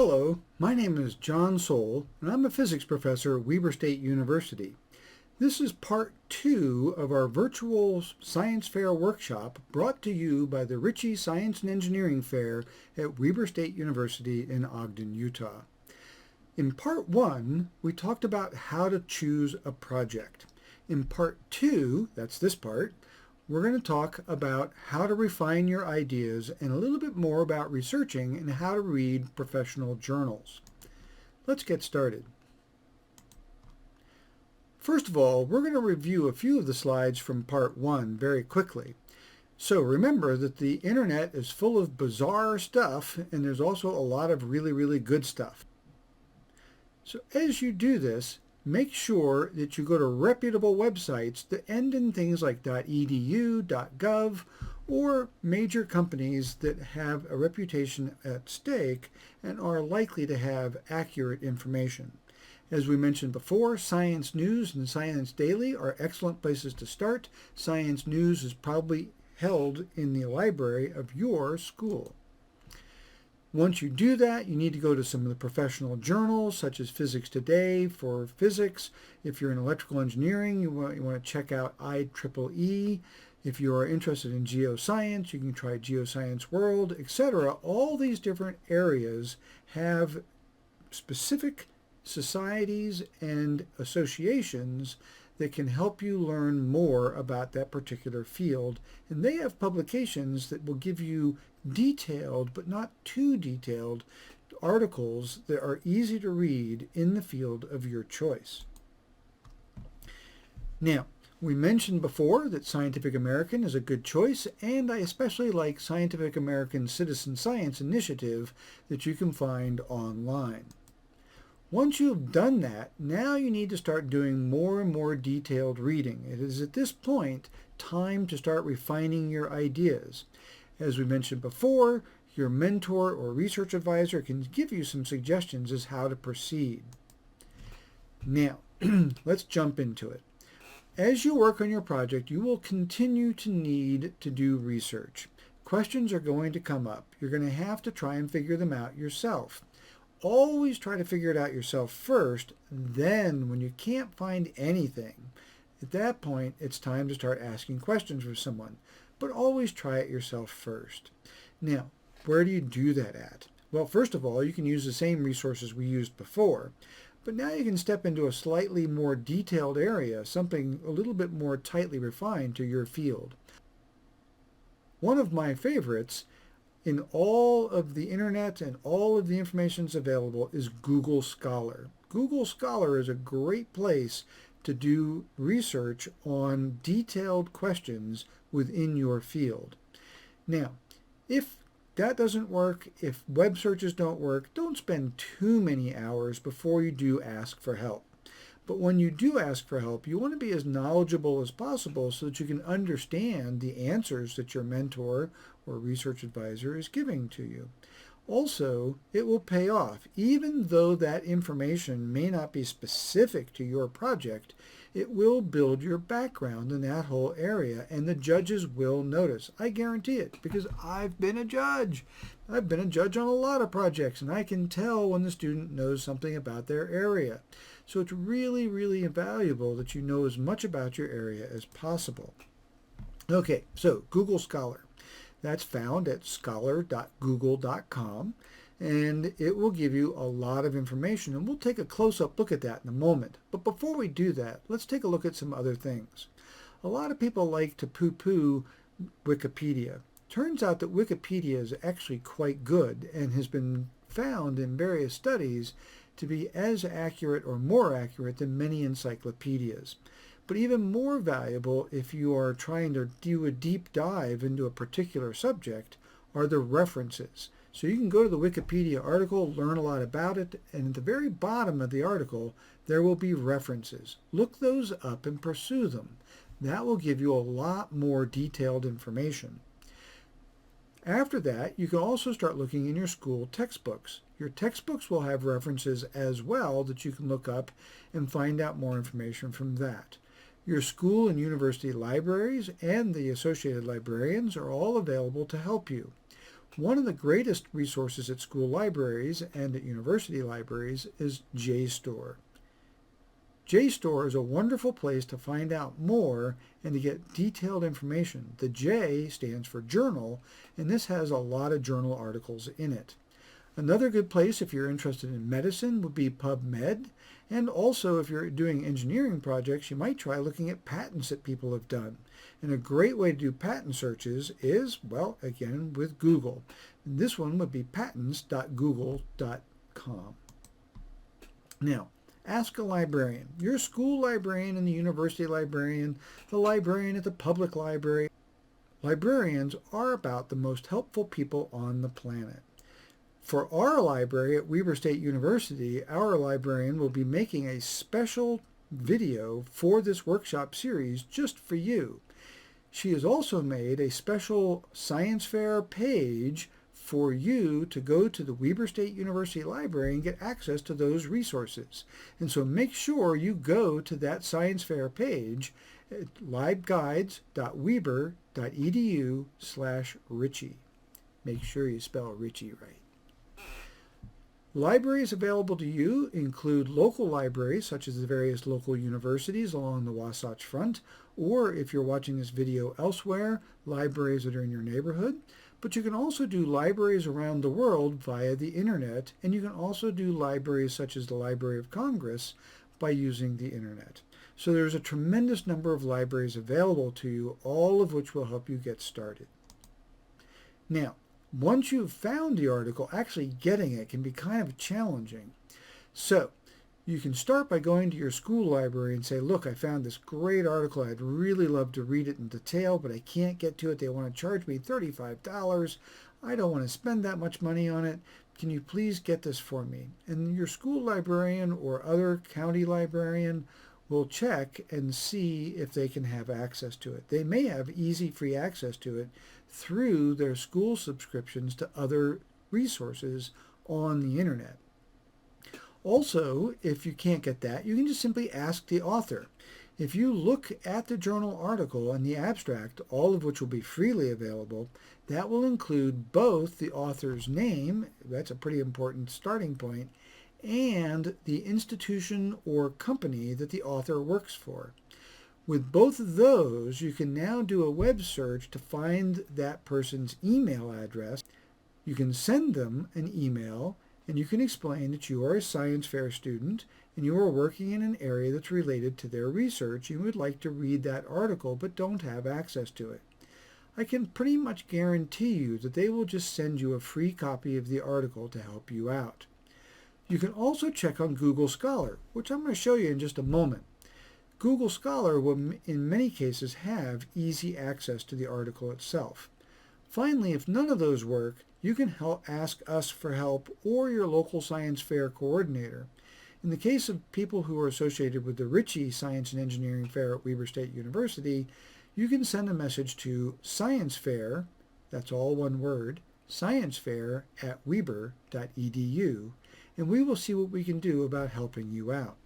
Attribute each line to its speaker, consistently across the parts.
Speaker 1: Hello, my name is John Soule, and I'm a physics professor at Weber State University. This is part 2 of our virtual science fair workshop brought to you by the Ritchey Science and Engineering Fair at Weber State University in Ogden, Utah. In part 1, we talked about how to choose a project. In part 2, that's this part, we're going to talk about how to refine your ideas and a little bit more about researching and how to read professional journals. Let's get started. First of all, we're going to review a few of the slides from part 1 very quickly. So remember that the internet is full of bizarre stuff, and there's also a lot of really good stuff. So as you do this, make sure that you go to reputable websites that end in things like .edu, .gov, or major companies that have a reputation at stake and are likely to have accurate information. As we mentioned before, Science News and Science Daily are excellent places to start. Science News is probably held in the library of your school. Once you do that, you need to go to some of the professional journals, such as Physics Today for physics. If you're in electrical engineering, you want to check out IEEE. If you are interested in geoscience, you can try Geoscience World, etc. All these different areas have specific societies and associations that can help you learn more about that particular field. And they have publications that will give you detailed, but not too detailed, articles that are easy to read in the field of your choice. Now, we mentioned before that Scientific American is a good choice, and I especially like Scientific American Citizen Science Initiative that you can find online. Once you've done that, now you need to start doing more and more detailed reading. It is at this point time to start refining your ideas. As we mentioned before, your mentor or research advisor can give you some suggestions as how to proceed. Now, let's jump into it. As you work on your project, you will continue to need to do research. Questions are going to come up. You're going to have to try and figure them out yourself. Always try to figure it out yourself first. Then, when you can't find anything, at that point, it's time to start asking questions for someone. But always try it yourself first. Now, where do you do that at? Well, first of all, you can use the same resources we used before, but now you can step into a slightly more detailed area, something a little bit more tightly refined to your field. One of my favorites in all of the internet and all of the information that's available is Google Scholar. Google Scholar is a great place to do research on detailed questions within your field. Now, if that doesn't work, if web searches don't work, don't spend too many hours before you do ask for help. But when you do ask for help, you want to be as knowledgeable as possible so that you can understand the answers that your mentor or research advisor is giving to you. Also, it will pay off. Even though that information may not be specific to your project, it will build your background in that whole area, and the judges will notice. I guarantee it, because I've been a judge. I've been a judge on a lot of projects, and I can tell when the student knows something about their area. So it's really valuable that you know as much about your area as possible. Okay, so Google Scholar. That's found at scholar.google.com, and it will give you a lot of information, and we'll take a close-up look at that in a moment. But before we do that, let's take a look at some other things. A lot of people like to poo-poo Wikipedia. Turns out that Wikipedia is actually quite good and has been found in various studies to be as accurate or more accurate than many encyclopedias. But even more valuable if you are trying to do a deep dive into a particular subject are the references. So you can go to the Wikipedia article, learn a lot about it, and at the very bottom of the article there will be references. Look those up and pursue them. That will give you a lot more detailed information. After that, you can also start looking in your school textbooks. Your textbooks will have references as well that you can look up and find out more information from that. Your school and university libraries and the associated librarians are all available to help you. One of the greatest resources at school libraries and at university libraries is JSTOR. JSTOR is a wonderful place to find out more and to get detailed information. The J stands for journal, and this has a lot of journal articles in it. Another good place if you're interested in medicine would be PubMed, and also if you're doing engineering projects, you might try looking at patents that people have done. And a great way to do patent searches is, well, again, with Google. And this one would be patents.google.com. Now, ask a librarian. Your school librarian and the university librarian, the librarian at the public library. Librarians are about the most helpful people on the planet. For our library at Weber State University, our librarian will be making a special video for this workshop series just for you. She has also made a special science fair page for you to go to the Weber State University Library and get access to those resources. And so make sure you go to that science fair page at liveguides.weber.edu/Ritchey. Make sure you spell Ritchey right. Libraries available to you include local libraries, such as the various local universities along the Wasatch Front, or if you're watching this video elsewhere, libraries that are in your neighborhood. But you can also do libraries around the world via the internet, and you can also do libraries such as the Library of Congress by using the internet. So there's a tremendous number of libraries available to you, all of which will help you get started. Now, once you've found the article, actually getting it can be kind of challenging. So you can start by going to your school library and say, look, I found this great article. I'd really love to read it in detail, but I can't get to it. They want to charge me $35. I don't want to spend that much money on it. Can you please get this for me? And your school librarian or other county librarian will check and see if they can have access to it. They may have easy free access to it through their school subscriptions to other resources on the internet. Also, if you can't get that, you can just simply ask the author. If you look at the journal article and the abstract, all of which will be freely available, that will include both the author's name, that's a pretty important starting point, and the institution or company that the author works for. With both of those, you can now do a web search to find that person's email address. You can send them an email, and you can explain that you are a science fair student and you are working in an area that's related to their research. You would like to read that article but don't have access to it. I can pretty much guarantee you that they will just send you a free copy of the article to help you out. You can also check on Google Scholar, which I'm going to show you in just a moment. Google Scholar will in many cases have easy access to the article itself. Finally, if none of those work, you can ask us for help or your local science fair coordinator. In the case of people who are associated with the Ritchey Science and Engineering Fair at Weber State University, you can send a message to Science Fair, that's all one word, sciencefair@weber.edu, and we will see what we can do about helping you out.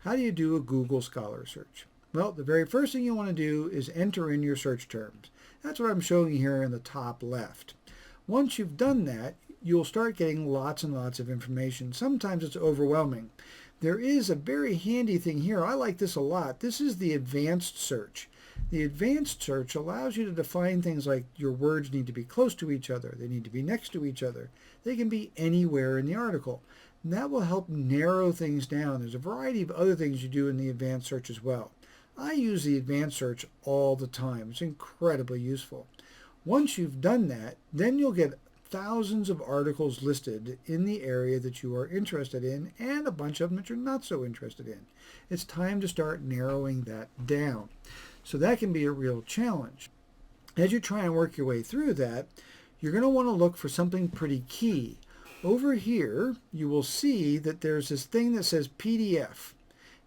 Speaker 1: How do you do a Google Scholar search? Well, the very first thing you want to do is enter in your search terms. That's what I'm showing you here in the top left. Once you've done that, you'll start getting lots and lots of information. Sometimes it's overwhelming. There is a very handy thing here. I like this a lot. This is the advanced search. The advanced search allows you to define things like your words need to be close to each other. They need to be next to each other. They can be anywhere in the article. And that will help narrow things down. There's a variety of other things you do in the advanced search as well. I use the advanced search all the time. It's incredibly useful. Once you've done that, then you'll get thousands of articles listed in the area that you are interested in and a bunch of them that you're not so interested in. It's time to start narrowing that down. So that can be a real challenge. As you try and work your way through that, you're going to want to look for something pretty key. Over here, you will see that there's this thing that says PDF.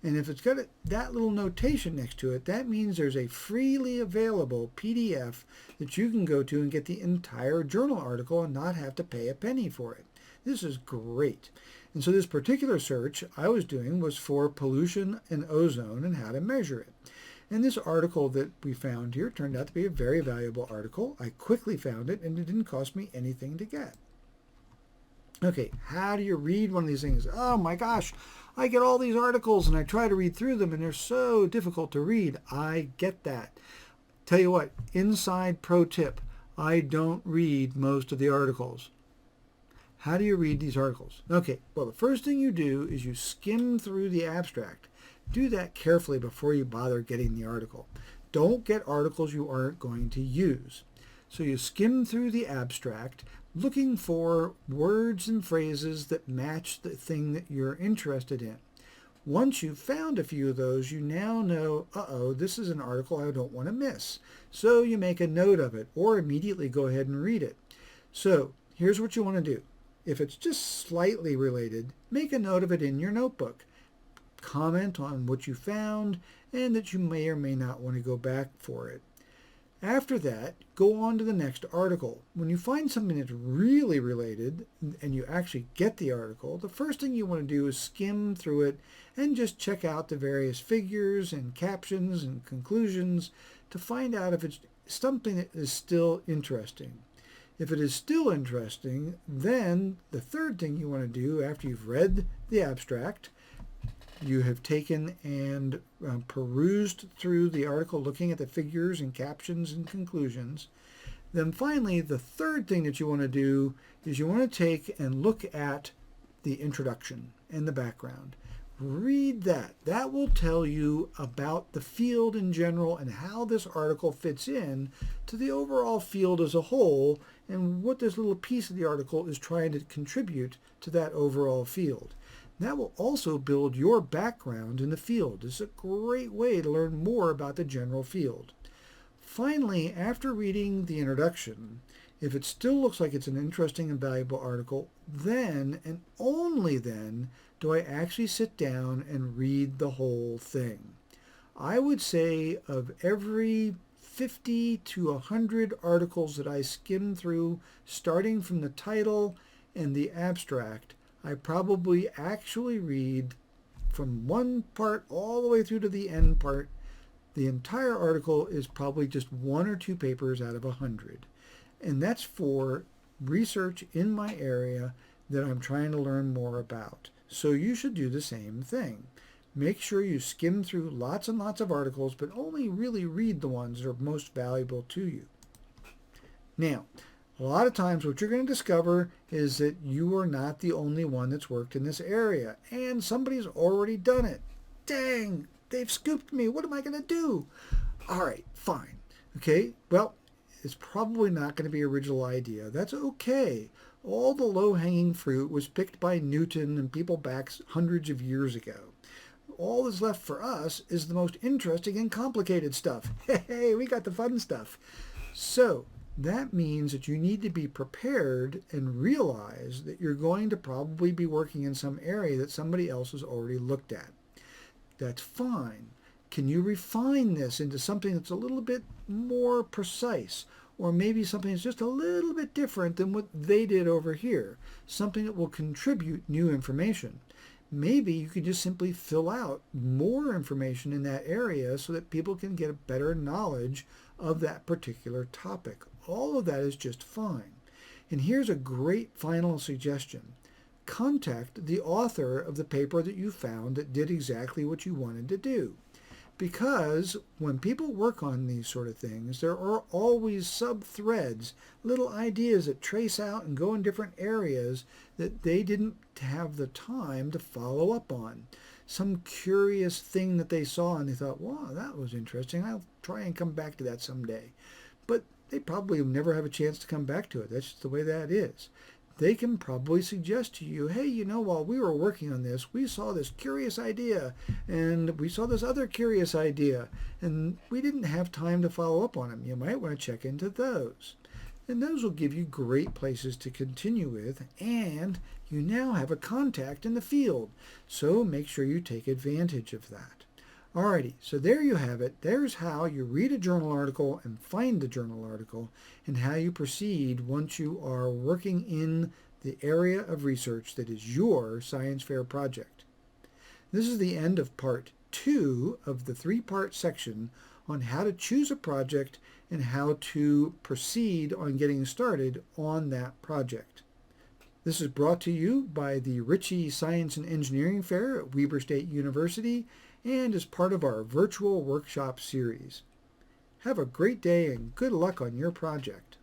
Speaker 1: And if it's got that little notation next to it, that means there's a freely available PDF that you can go to and get the entire journal article and not have to pay a penny for it. This is great. And so this particular search I was doing was for pollution and ozone and how to measure it. And this article that we found here turned out to be a very valuable article. I quickly found it, and it didn't cost me anything to get. Okay, how do you read one of these things? Oh my gosh, I get all these articles and I try to read through them and they're so difficult to read. I get that. Tell you what, inside pro tip, I don't read most of the articles. How do you read these articles? Okay, well, the first thing you do is you skim through the abstract. Do that carefully before you bother getting the article. Don't get articles you aren't going to use. So you skim through the abstract, looking for words and phrases that match the thing that you're interested in. Once you've found a few of those, you now know, this is an article I don't want to miss. So you make a note of it or immediately go ahead and read it. So here's what you want to do. If it's just slightly related, make a note of it in your notebook. Comment on what you found and that you may or may not want to go back for it. After that, go on to the next article. When you find something that's really related and you actually get the article, the first thing you want to do is skim through it and just check out the various figures and captions and conclusions to find out if it's something that is still interesting. If it is still interesting, then the third thing you want to do after you've read the abstract, you have taken and perused through the article looking at the figures and captions and conclusions. Then finally, the third thing that you want to do is you want to take and look at the introduction and the background. Read that. That will tell you about the field in general and how this article fits in to the overall field as a whole and what this little piece of the article is trying to contribute to that overall field. That will also build your background in the field. It's a great way to learn more about the general field. Finally, after reading the introduction, if it still looks like it's an interesting and valuable article, then and only then do I actually sit down and read the whole thing. I would say of every 50 to 100 articles that I skim through, starting from the title and the abstract, I probably actually read from one part all the way through to the end part. The entire article is probably just 1 or 2 papers out of 100. And that's for research in my area that I'm trying to learn more about. So you should do the same thing. Make sure you skim through lots and lots of articles, but only really read the ones that are most valuable to you. Now, a lot of times what you're going to discover is that you are not the only one that's worked in this area, and somebody's already done it. Dang, they've scooped me. What am I going to do? All right, fine. Okay, well, it's probably not going to be an original idea. That's okay. All the low-hanging fruit was picked by Newton and people back hundreds of years ago. All that's left for us is the most interesting and complicated stuff. Hey, we got the fun stuff. So that means that you need to be prepared and realize that you're going to probably be working in some area that somebody else has already looked at. That's fine. Can you refine this into something that's a little bit more precise? Or maybe something that's just a little bit different than what they did over here. Something that will contribute new information. Maybe you can just simply fill out more information in that area so that people can get a better knowledge of that particular topic. All of that is just fine. And here's a great final suggestion. Contact the author of the paper that you found that did exactly what you wanted to do. Because when people work on these sort of things, there are always sub-threads, little ideas that trace out and go in different areas that they didn't have the time to follow up on. Some curious thing that they saw and they thought, wow, that was interesting. I'll try and come back to that someday. But they probably never have a chance to come back to it. That's just the way that is. They can probably suggest to you, hey, while we were working on this, we saw this curious idea, and we saw this other curious idea, and we didn't have time to follow up on them. You might want to check into those. And those will give you great places to continue with, and you now have a contact in the field. So make sure you take advantage of that. Alrighty, so there you have it. There's how you read a journal article and find the journal article, and how you proceed once you are working in the area of research that is your science fair project. This is the end of part 2 of the 3-part section on how to choose a project and how to proceed on getting started on that project. This is brought to you by the Ritchey Science and Engineering Fair at Weber State University and is part of our virtual workshop series. Have a great day and good luck on your project.